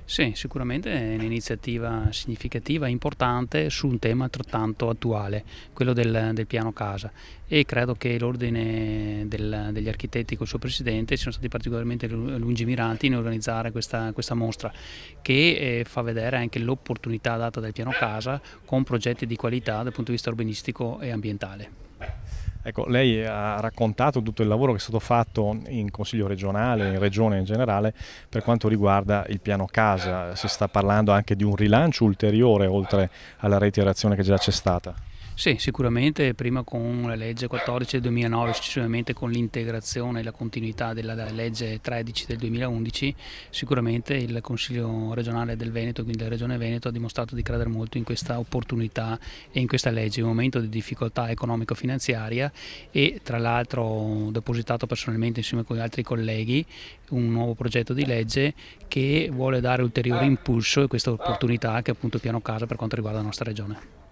Sì, sicuramente è un'iniziativa significativa e importante su un tema altrettanto attuale, quello del piano casa, e credo che l'ordine degli architetti col suo presidente siano stati particolarmente lungimiranti in organizzare questa mostra che fa vedere anche l'opportunità data dal piano casa con progetti di qualità dal punto di vista urbanistico e ambientale. Ecco, lei ha raccontato tutto il lavoro che è stato fatto in Consiglio regionale, in Regione in generale, per quanto riguarda il piano casa. Si sta parlando anche di un rilancio ulteriore oltre alla reiterazione che già c'è stata. Sì, sicuramente prima con la legge 14 del 2009, successivamente con l'integrazione e la continuità della legge 13 del 2011, sicuramente il Consiglio regionale del Veneto, quindi la Regione Veneto, ha dimostrato di credere molto in questa opportunità e in questa legge, in un momento di difficoltà economico-finanziaria, e tra l'altro ho depositato personalmente insieme con gli altri colleghi un nuovo progetto di legge che vuole dare ulteriore impulso a questa opportunità che è appunto il piano casa per quanto riguarda la nostra regione.